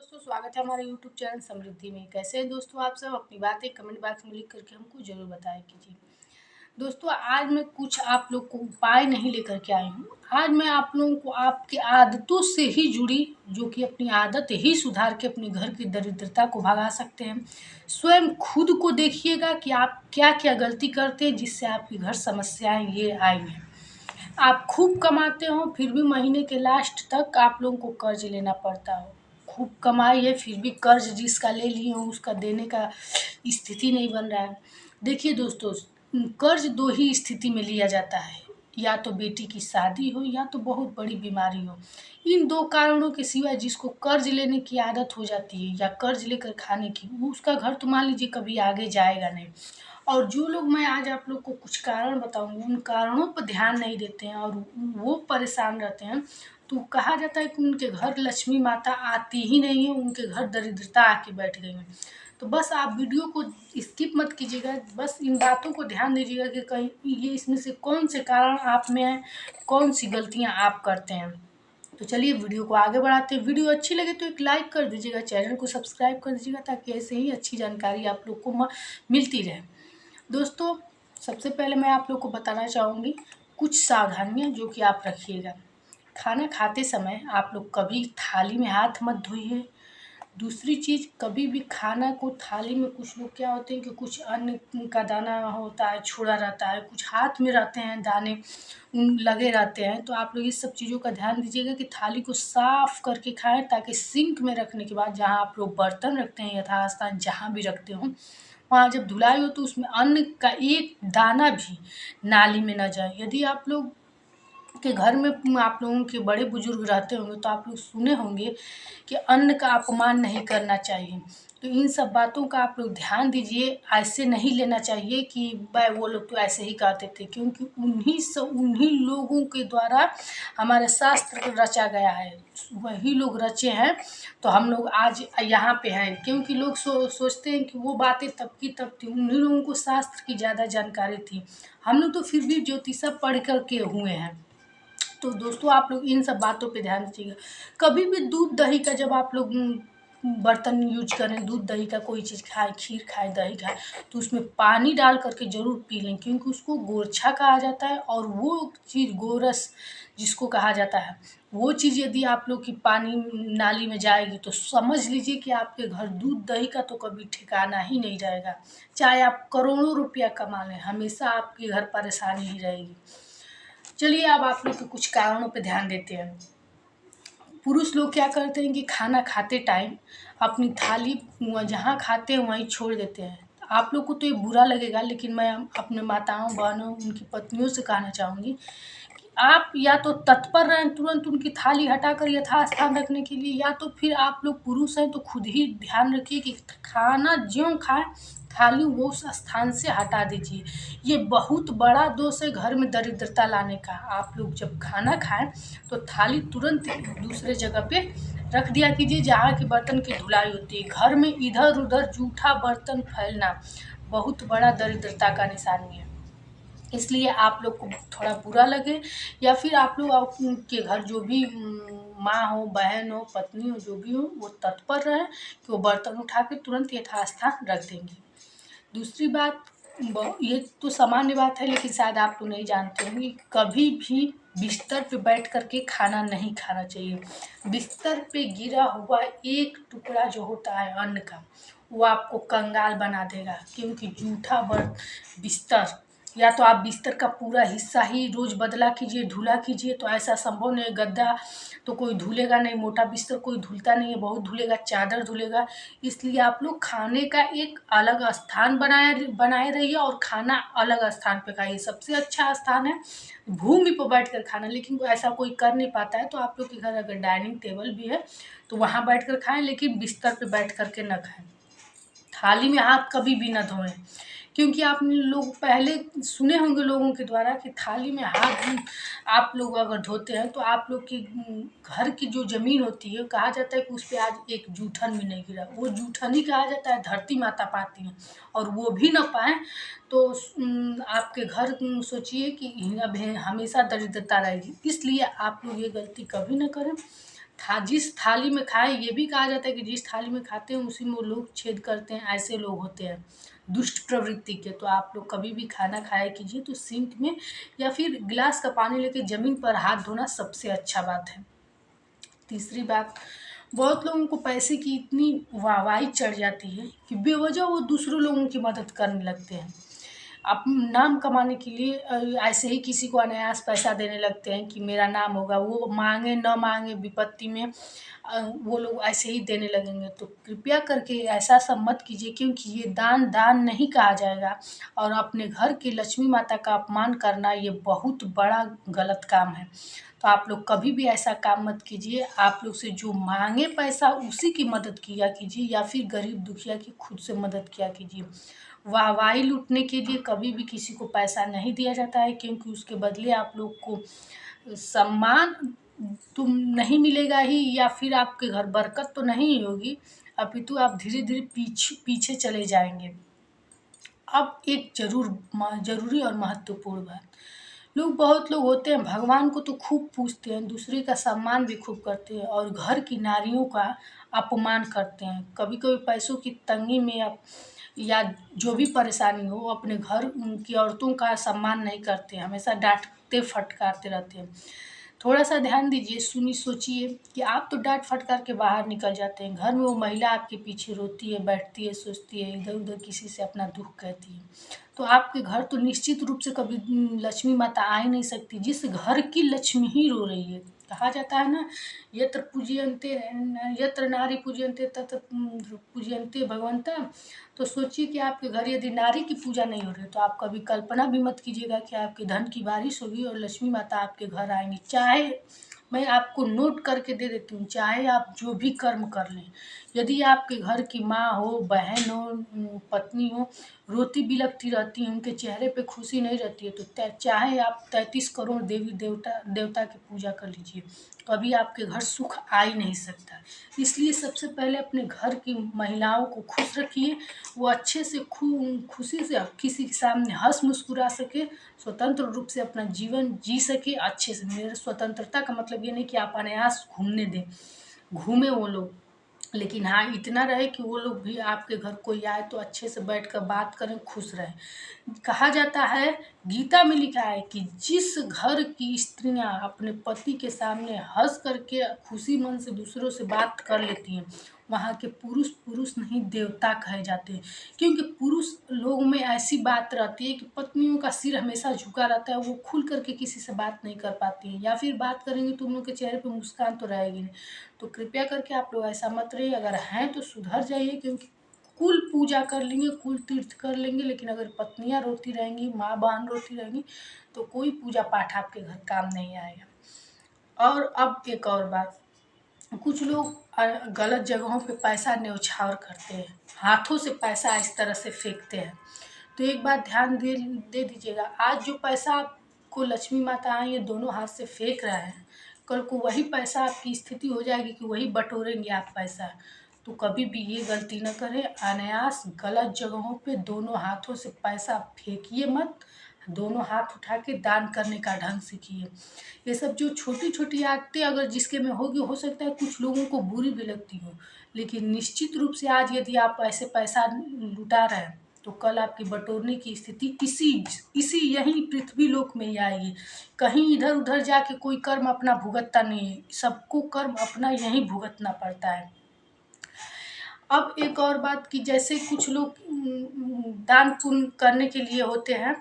दोस्तों, स्वागत है हमारे यूट्यूब चैनल समृद्धि में। कैसे हैं दोस्तों आप सब? अपनी बातें कमेंट बॉक्स में लिख करके हमको ज़रूर बताया कीजिए। दोस्तों, आज मैं कुछ आप लोग को उपाय नहीं लेकर के आई हूँ। आज मैं आप लोगों को आपकी आदतों से ही जुड़ी, जो कि अपनी आदत ही सुधार के अपने घर की दरिद्रता को भगा सकते हैं। स्वयं खुद को देखिएगा कि आप क्या क्या गलती करते हैं जिससे आपके घर समस्याएं ये आई हैं। आप खूब कमाते हो फिर भी महीने के लास्ट तक आप लोगों को कर्ज लेना पड़ता हो। खूब कमाई है फिर भी कर्ज जिसका ले लिए हो उसका देने का स्थिति नहीं बन रहा है। देखिए दोस्तों, कर्ज दो ही स्थिति में लिया जाता है, या तो बेटी की शादी हो या तो बहुत बड़ी बीमारी हो। इन दो कारणों के सिवा जिसको कर्ज लेने की आदत हो जाती है या कर्ज लेकर खाने की, वो उसका घर तो मान लीजिए कभी आगे जाएगा नहीं। और जो लोग, मैं आज आप लोग को कुछ कारण बताऊंगी, उन कारणों पर ध्यान नहीं देते हैं और वो परेशान रहते हैं, तो कहा जाता है कि उनके घर लक्ष्मी माता आती ही नहीं है, उनके घर दरिद्रता आके बैठ गई है। तो बस आप वीडियो को स्किप मत कीजिएगा, बस इन बातों को ध्यान दीजिएगा कि कहीं ये इसमें से कौन से कारण आप में है, कौन सी गलतियां आप करते हैं। तो चलिए वीडियो को आगे बढ़ाते हैं। वीडियो अच्छी लगे तो एक लाइक कर दीजिएगा, चैनल को सब्सक्राइब कर दीजिएगा, ताकि ऐसे ही अच्छी जानकारी आप लोग को मिलती रहे। दोस्तों, सबसे पहले मैं आप लोग को बताना चाहूँगी कुछ सावधानियाँ जो कि आप रखिएगा। खाना खाते समय आप लोग कभी थाली में हाथ मत धोइए। दूसरी चीज़, कभी भी खाना को थाली में, कुछ लोग क्या होते हैं कि कुछ अन्न का दाना होता है, छुड़ा रहता है, कुछ हाथ में रहते हैं दाने लगे रहते हैं, तो आप लोग इस सब चीज़ों का ध्यान दीजिएगा कि थाली को साफ़ करके खाएं, ताकि सिंक में रखने के बाद जहाँ आप लोग बर्तन रखते हैं, यथास्थान जहाँ भी रखते हो, वहाँ जब धुलाई हो तो उसमें अन्न का एक दाना भी नाली में ना जाए। यदि आप लोग के घर में आप लोगों के बड़े बुजुर्ग रहते होंगे तो आप लोग सुने होंगे कि अन्न का अपमान नहीं करना चाहिए। तो इन सब बातों का आप लोग ध्यान दीजिए। ऐसे नहीं लेना चाहिए कि भाई वो लोग तो ऐसे ही कहते थे, क्योंकि उन्हीं लोगों के द्वारा हमारे शास्त्र रचा गया है, वही लोग रचे हैं, तो हम लोग आज यहाँ पे हैं। क्योंकि लोग सोचते हैं कि वो बातें तब की तब थी, उन्हीं लोगों को शास्त्र की ज़्यादा जानकारी थी। हम लोग तो फिर भी ज्योतिषा पढ़ कर के हुए हैं। तो दोस्तों, आप लोग इन सब बातों पे ध्यान दीजिएगा। कभी भी दूध दही का जब आप लोग बर्तन यूज करें, दूध दही का कोई चीज़ खाएं, खीर खाएं, दही खाएं, तो उसमें पानी डाल करके ज़रूर पी लें, क्योंकि उसको गोरछा कहा जाता है। और वो चीज़ गोरस जिसको कहा जाता है, वो चीज़ यदि आप लोग की पानी नाली में जाएगी तो समझ लीजिए कि आपके घर दूध दही का तो कभी ठिकाना ही नहीं रहेगा। चाहे आप करोड़ों रुपया कमा लें, हमेशा आपके घर परेशानी ही रहेगी। चलिए अब आप लोग के कुछ कारणों पे ध्यान देते हैं। पुरुष लोग क्या करते हैं कि खाना खाते टाइम अपनी थाली जहाँ खाते हैं वहीं छोड़ देते हैं। आप लोग को तो ये बुरा लगेगा, लेकिन मैं अपने माताओं बहनों उनकी पत्नियों से कहना चाहूँगी कि आप या तो तत्पर रहें तुरंत उनकी थाली हटाकर यथास्थान रखने के लिए, या तो फिर आप लोग पुरुष हैं तो खुद ही ध्यान रखिए कि खाना ज्यों खाएं, थाली वो उस स्थान से हटा दीजिए। ये बहुत बड़ा दोष है घर में दरिद्रता लाने का। आप लोग जब खाना खाएं तो थाली तुरंत दूसरे जगह पे रख दिया कीजिए जहाँ के बर्तन की धुलाई होती है। घर में इधर उधर जूठा बर्तन फैलना बहुत बड़ा दरिद्रता का निशानी है। इसलिए आप लोग को थोड़ा बुरा लगे, या फिर आप लोग आपके घर जो भी माँ हो, बहन हो, पत्नी हो, जो भी हो, वो तत्पर रहे कि वो बर्तन उठा के तुरंत यथास्थान रख देंगे। दूसरी बात, ये तो सामान्य बात है, लेकिन शायद आप लोग नहीं जानते होंगे, कभी भी बिस्तर पे बैठ कर के खाना नहीं खाना चाहिए। बिस्तर पे गिरा हुआ एक टुकड़ा जो होता है अन्न का, वो आपको कंगाल बना देगा। क्योंकि जूठा बिस्तर, या तो आप बिस्तर का पूरा हिस्सा ही रोज बदला कीजिए, धुला कीजिए, तो ऐसा संभव नहीं। गद्दा तो कोई धुलेगा नहीं, मोटा बिस्तर कोई धुलता नहीं है, बहुत धुलेगा, चादर धुलेगा। इसलिए आप लोग खाने का एक अलग स्थान बनाए रहिए और खाना अलग स्थान पे खाइए। सबसे अच्छा स्थान है भूमि पर बैठ कर खाना, लेकिन ऐसा कोई कर नहीं पाता है, तो आप लोग के घर अगर डाइनिंग टेबल भी है तो वहाँ बैठ कर खाएं, लेकिन बिस्तर पे बैठ कर के न खाएं। थाली में हाथ कभी भी न धोएं, क्योंकि आप लोग पहले सुने होंगे लोगों के द्वारा कि थाली में हाथ आप लोग अगर धोते हैं तो आप लोग की घर की जो ज़मीन होती है, कहा जाता है कि उस पे आज एक जूठन भी नहीं गिरा। वो जूठन ही कहा जाता है, धरती माता पाती हैं, और वो भी ना पाएँ तो आपके घर सोचिए कि अब हमेशा दरिद्रता रहेगी। इसलिए आप लोग ये गलती कभी ना करें। जिस थाली में खाए, ये भी कहा जाता है कि जिस थाली में खाते हैं उसी में वो लोग छेद करते हैं, ऐसे लोग होते हैं दुष्ट प्रवृत्ति के। तो आप लोग कभी भी खाना खाया कीजिए तो सिंक में या फिर गिलास का पानी लेके ज़मीन पर हाथ धोना सबसे अच्छा बात है। तीसरी बात, बहुत लोगों को पैसे की इतनी वाहवाही चढ़ जाती है कि बेवजह वो दूसरों लोगों की मदद करने लगते हैं। आप नाम कमाने के लिए ऐसे ही किसी को अनायास पैसा देने लगते हैं कि मेरा नाम होगा, वो मांगे न मांगे विपत्ति में वो लोग ऐसे ही देने लगेंगे। तो कृपया करके ऐसा सब मत कीजिए, क्योंकि ये दान दान नहीं कहा जाएगा और अपने घर की लक्ष्मी माता का अपमान करना ये बहुत बड़ा गलत काम है। तो आप लोग कभी भी ऐसा काम मत कीजिए। आप लोग से जो मांगे पैसा उसी की मदद किया कीजिए, या फिर गरीब दुखिया की खुद से मदद किया कीजिए। वाहवाही लूटने के लिए कभी भी किसी को पैसा नहीं दिया जाता है, क्योंकि उसके बदले आप लोग को सम्मान तुम नहीं मिलेगा ही, या फिर आपके घर बरकत तो नहीं होगी, अपितु आप धीरे धीरे पीछे पीछे चले जाएंगे। अब एक ज़रूरी और महत्वपूर्ण बात, बहुत लोग होते हैं भगवान को तो खूब पूजते हैं, दूसरे का सम्मान भी खूब करते हैं और घर की नारियों का अपमान करते हैं। कभी कभी पैसों की तंगी में या जो भी परेशानी हो, अपने घर की औरतों का सम्मान नहीं करते, हमेशा डांटते फटकारते रहते हैं। थोड़ा सा ध्यान दीजिए, सोचिए कि आप तो डांट फटकार के बाहर निकल जाते हैं, घर में वो महिला आपके पीछे रोती है, बैठती है, सोचती है, इधर उधर किसी से अपना दुख कहती है। तो आपके घर तो निश्चित रूप से कभी लक्ष्मी माता आ ही नहीं सकती, जिस घर की लक्ष्मी ही रो रही है। कहा जाता है ना, यत्र नारी पूजयन्ते तत्र पूजयन्ते भगवंता। तो सोचिए कि आपके घर यदि नारी की पूजा नहीं हो रही है, तो आप कभी कल्पना भी मत कीजिएगा कि आपके धन की बारिश होगी और लक्ष्मी माता आपके घर आएंगी। चाहे मैं आपको नोट करके दे देती हूँ, चाहे आप जो भी कर्म कर लें, यदि आपके घर की माँ हो, बहन हो, पत्नी हो, रोती बिलखती रहती हैं, उनके चेहरे पे खुशी नहीं रहती है, तो चाहे आप 33 करोड़ देवी देवता देवता की पूजा कर लीजिए, कभी आपके घर सुख आ ही नहीं सकता। इसलिए सबसे पहले अपने घर की महिलाओं को खुश रखिए, वो अच्छे से खुशी से किसी के सामने हंस मुस्कुरा सके, स्वतंत्र रूप से अपना जीवन जी सके अच्छे से। मेरे स्वतंत्रता का मतलब ये नहीं कि आप अनायास घूमने दें, घूमे वो लोग, लेकिन हाँ इतना रहे कि वो लोग भी आपके घर कोई आए तो अच्छे से बैठकर बात करें, खुश रहें। कहा जाता है, गीता में लिखा है कि जिस घर की स्त्रियां अपने पति के सामने हंस करके खुशी मन से दूसरों से बात कर लेती हैं, वहाँ के पुरुष पुरुष नहीं देवता कहे जाते हैं। क्योंकि पुरुष लोगों में ऐसी बात रहती है कि पत्नियों का सिर हमेशा झुका रहता है, वो खुल करके किसी से बात नहीं कर पाती है, या फिर बात करेंगे तो उन लोग के चेहरे पे मुस्कान तो रहेगी नहीं। तो कृपया करके आप लोग ऐसा मत रहिए, अगर हैं तो सुधर जाइए, क्योंकि कुल पूजा कर लेंगे, कुल तीर्थ कर लेंगे, लेकिन अगर पत्नियां रोती रहेंगी, माँ बहन रोती रहेंगी, तो कोई पूजा पाठ आपके घर काम नहीं आएगा। और अब एक और बात, कुछ लोग गलत जगहों पे पैसा न्यौछावर करते हैं, हाथों से पैसा इस तरह से फेंकते हैं। तो एक बात ध्यान दे दीजिएगा, आज जो पैसा आपको लक्ष्मी माता आई ये दोनों हाथ से फेंक रहे हैं, कल को वही पैसा आपकी स्थिति हो जाएगी कि वही बटोरेंगे आप पैसा। तो कभी भी ये गलती न करें, अनायास गलत जगहों पे दोनों हाथों से पैसा फेंकिए मत, दोनों हाथ उठा के दान करने का ढंग सीखिए। ये सब जो छोटी छोटी आदतें अगर जिसके में होगी, हो सकता है कुछ लोगों को बुरी भी लगती हो, लेकिन निश्चित रूप से आज यदि आप ऐसे पैसा लुटा रहे हैं, तो कल आपकी बटोरने की स्थिति इसी यही पृथ्वी लोक में ही आएगी। कहीं इधर उधर जाके कोई कर्म अपना भुगतता नहीं है, सबको कर्म अपना यहीं भुगतना पड़ता है। अब एक और बात कि जैसे कुछ लोग दान पुण्य करने के लिए होते हैं,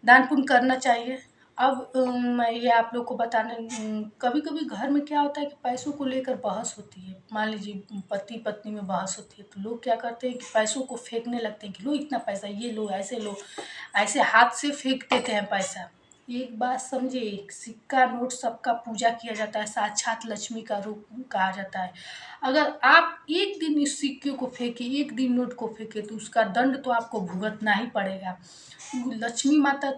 दान पुण्य करना चाहिए। अब मैं ये आप लोग को बताने, कभी कभी घर में क्या होता है कि पैसों को लेकर बहस होती है, मान लीजिए पति पत्नी में बहस होती है, तो लोग क्या करते हैं कि पैसों को फेंकने लगते हैं कि लो इतना पैसा, ये लो, ऐसे हाथ से फेंक देते हैं पैसा। एक बात समझिए, एक सिक्का नोट सबका पूजा किया जाता है, साक्षात लक्ष्मी का रूप कहा जाता है। अगर आप एक दिन इस सिक्के को फेंके, एक दिन नोट को फेंके, तो उसका दंड तो आपको भुगतना ही पड़ेगा। लक्ष्मी माता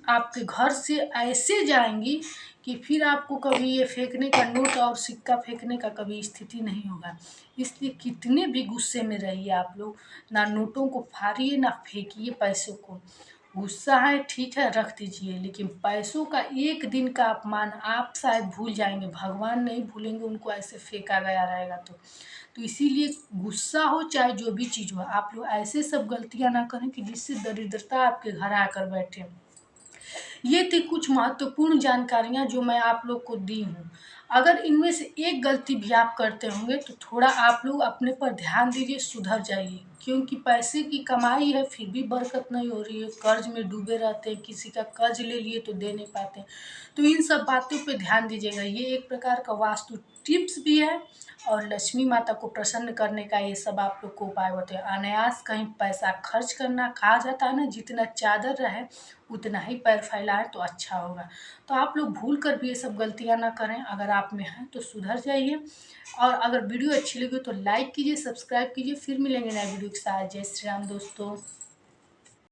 आपके घर से ऐसे जाएंगी कि फिर आपको कभी ये फेंकने का, नोट और सिक्का फेंकने का कभी स्थिति नहीं होगा। इसलिए कितने भी गुस्से में रहिए आप लोग, ना नोटों को फाड़िए ना फेंकिए पैसों को, गुस्सा है ठीक है रख दीजिए, लेकिन पैसों का एक दिन का अपमान आप शायद भूल जाएंगे, भगवान नहीं भूलेंगे, उनको ऐसे फेंका गया रहेगा तो इसीलिए गुस्सा हो चाहे जो भी चीज़ हो, आप लोग ऐसे सब गलतियां ना करें कि जिससे दरिद्रता आपके घर आकर बैठे। ये थी कुछ महत्वपूर्ण जानकारियाँ जो मैं आप लोग को दी हूँ। अगर इनमें से एक गलती भी आप करते होंगे तो थोड़ा आप लोग अपने पर ध्यान दीजिए, सुधर जाइए, क्योंकि पैसे की कमाई है फिर भी बरकत नहीं हो रही है, कर्ज में डूबे रहते हैं, किसी का कर्ज ले लिए तो दे नहीं पाते। तो इन सब बातों पे ध्यान दीजिएगा। ये एक प्रकार का वास्तु टिप्स भी है और लक्ष्मी माता को प्रसन्न करने का ये सब आप लोग को उपाय होते हैं। अनायास कहीं पैसा खर्च करना, कहा जाता है ना, जितना चादर रहे उतना ही पैर फैलाएं तो अच्छा होगा। तो आप लोग भूल कर भी ये सब गलतियां ना करें, अगर आप में हैं तो सुधर जाइए। और अगर वीडियो अच्छी लगी तो लाइक कीजिए, सब्सक्राइब कीजिए। फिर मिलेंगे नए वीडियो के साथ। जय श्री राम दोस्तों।